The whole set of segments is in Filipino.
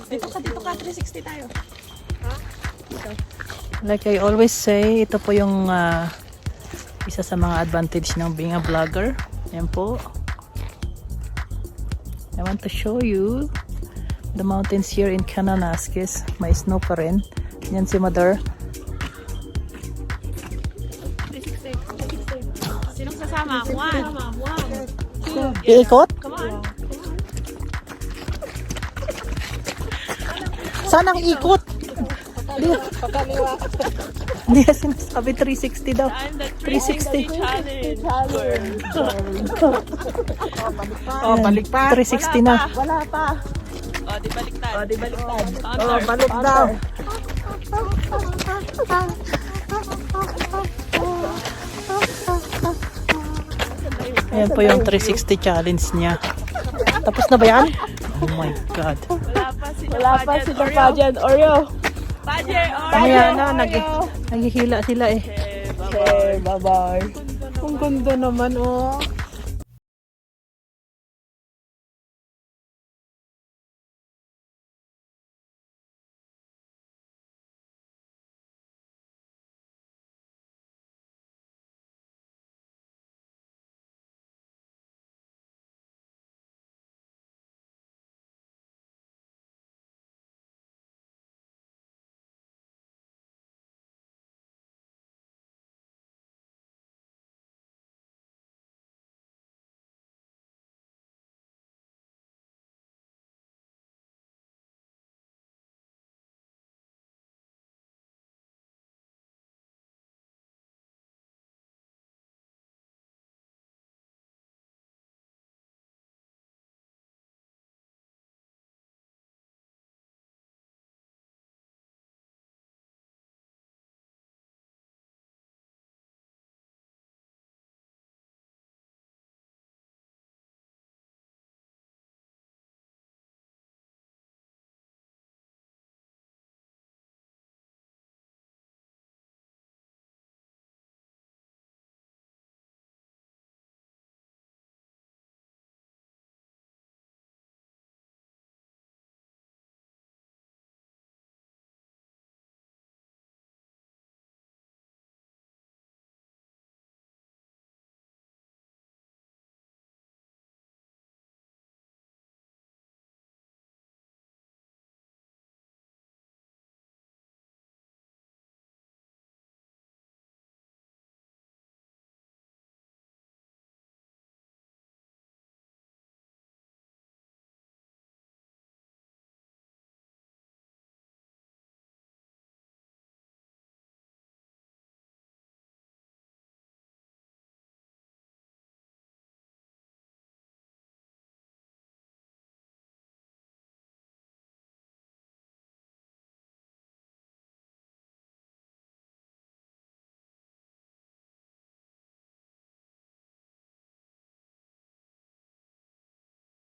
Dito ka, 360 tayo. Ha? Dito. Like I always say, ito po yung isa sa mga advantage ng being a vlogger. Yan po. I want to show you the mountains here in Kananaskis. May snow pa rin. Yan si Mother. 360. Sinong sasama? One. Iikot? Come on. Saan ang ikot? Pakaliwa. Hindi na sinasabi 360 daw. I'm the 360. challenge. Oh, balik pa. 360 na. Wala pa. Oh, di baliktad. Oh, balik daw. Ayan po yung 360 challenge niya. Tapos na ba yan? Oh my God. Wala pa sila pageant. Oreo. Pageant, Oreo. Mamaya na, naghihila sila eh. Okay, bye-bye. Ang ganda naman, oh.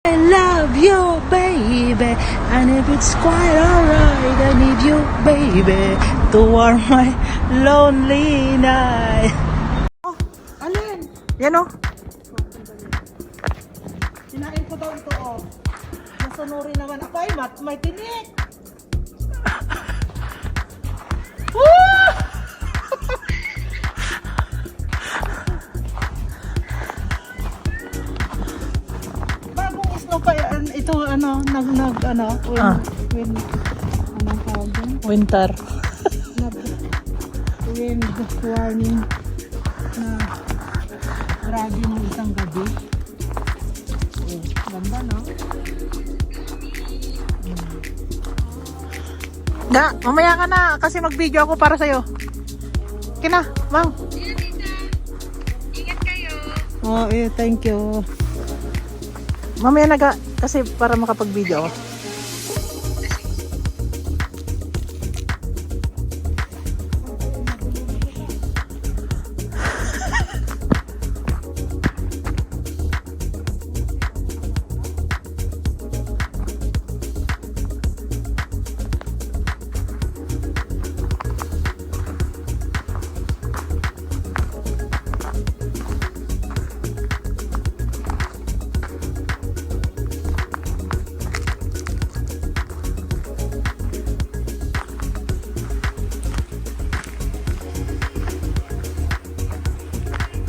I love you, baby. And if it's quite alright, I need you, baby, to warm my lonely night. Oh, alin? Yan o. Sinain ko daw ito, oh. Nasanuri naman ako ay may tinik. Bagong snow pa yan. Ito, anong tawag dun? Winter. Wind warning na grabe mo isang gabi. Oh, ganda, no? Da, mamaya ka na kasi mag-video ako para sa'yo. Kina, Mang. Ingat kayo. Oh, thank you. Mamaya kasi para makapag-video ako.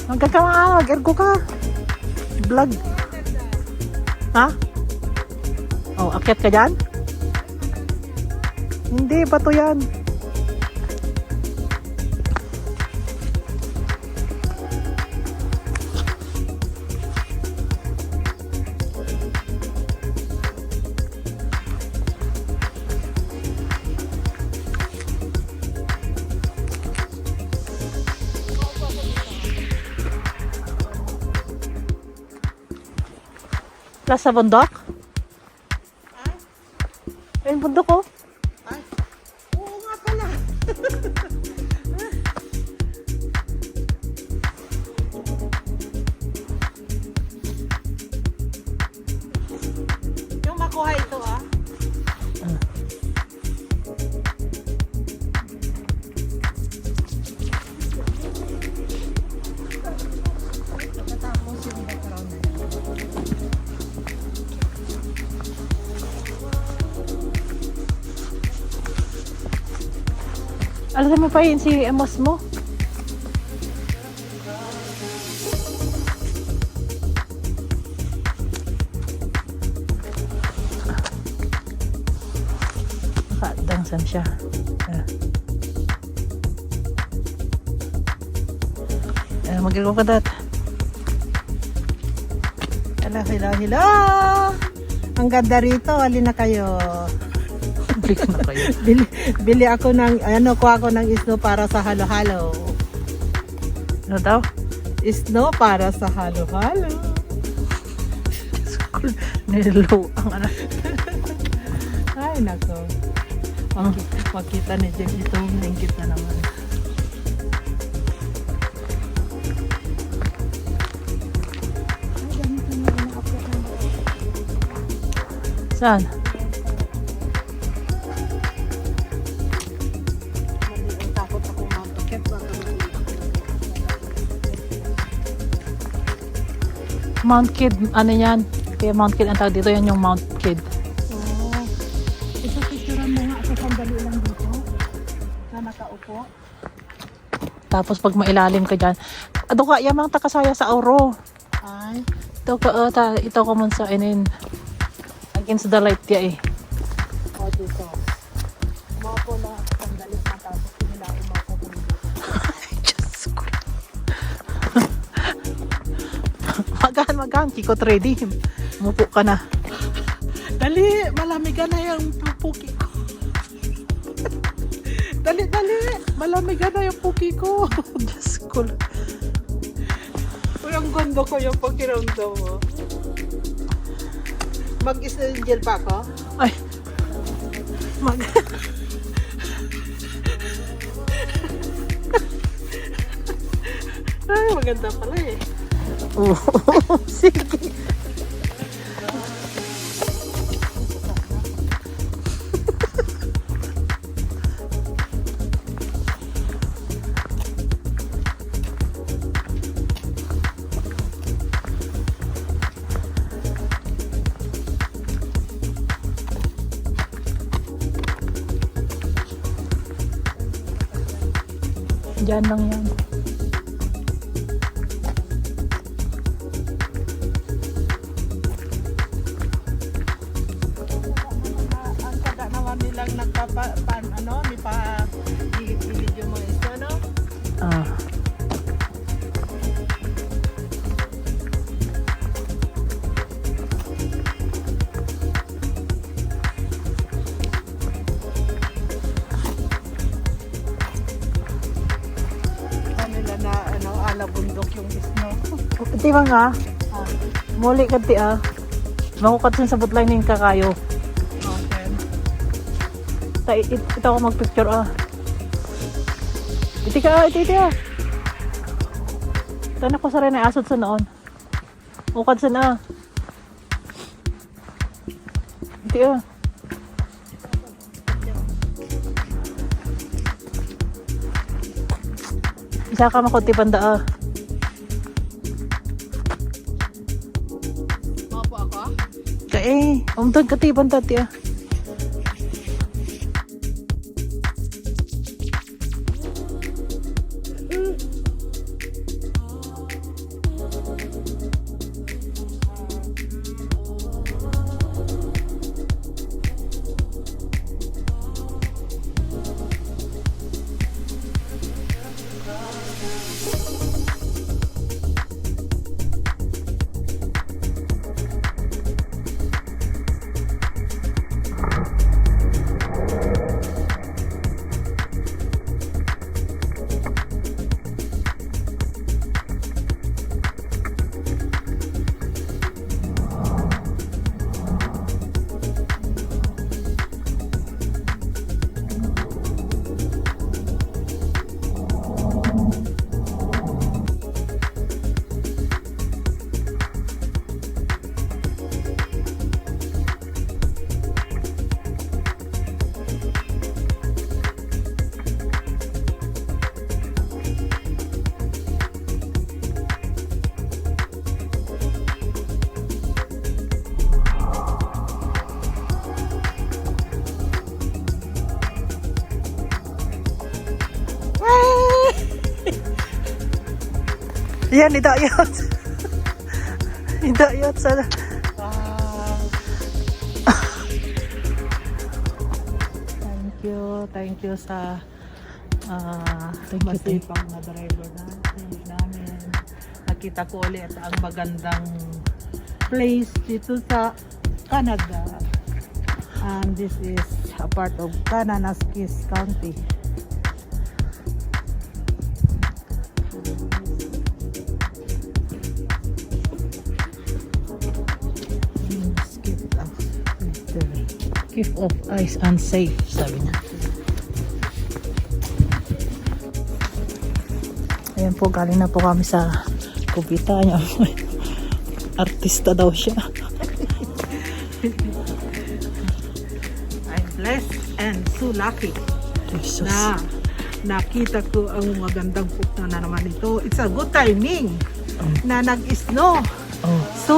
Mag-ergo ka. Vlog. Ha? Oh, akyat ka dyan? Hindi, bato yan. Plus sa bundok? Ayun, bundok ko. Ay, oo nga pala. Yung makuha ito ah. Tapos yung background na yun. Alam mo pa yun si Amos mo? Nakadangsan siya. Mag-ilaw ka dat. Hila. Ang ganda rito. Alin na kayo. Balik na kayo. Bili ako ng, kuha ako ng snow para sa halo-halo. Ano daw? Snow para sa halo-halo. Nilow ang ano. Ay, nako. Makita ni Jeff ito. Nangkit na naman. Saan? Takot ako mapakit. Mount Kid, ano yan? Kaya Mount Kid ang tawag dito, yan yung Mount Kid. Oo. Ito picturean mo nga ako sandali lang dito. Na nakaupo. Tapos pag mailalim ka dyan, ado ka, yamang takasaya sa Auro. Ay. Ito ko man sa inin. Against the light ya eh. O dito. Mapo lang ako sandali matapos nila umapo ko dito. Diyos ko. Magaan, kikot ready. Mupo ka na. Dali, malamigan na yung puki ko. Dali, malamigan na yung puki ko. Diyos ko. Uy, ang ganda ko yung pakiramdam mo. Mag-isangel pa ako? Ay. Ay, maganda pala eh. Oo. Sige. Diyan lang yan. Ang kada naman nilang gilid yung mga isda, no? Ah. Nila na, ala bundok yung isno. Iti ba nga? Muli ka ti ah. Makukat sa butline ng kakayo. Okay. Ito ako magpicture ah. Iti ka ah, iti ah. Tanak ko sa rin ay asod sa noon. Ukad sa na. Iti ah. Isa ka makunti banda ah. Mapo ako? Umtag kati banda ti ah. Yan, idayot. Idayot sa... Thank you sa Thank you. masipag na driver namin. Nakita ko ulit ang magandang place dito sa Canada. And this is a part of Kananaskis County. Gift of ice unsafe, sabi niya. Ayan po, galing na po kami sa kubita niya. Artista daw siya. I'm blessed and so lucky Jesus. na nakita ko ang magandang pukta na naman ito. It's a good timing na nag-snow. Oh. So,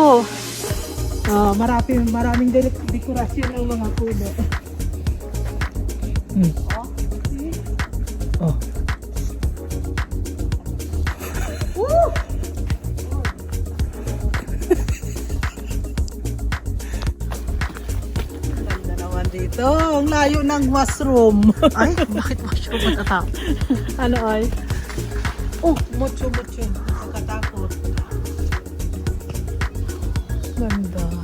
maraming dekorasyon ng mga puno. Hmm. Oh. Woo! Ganda naman dito. Ang layo ng mushroom. Ay, bakit mushroom at atak? Ano ay? Oh, mucho. Nakakatakot. Ganda.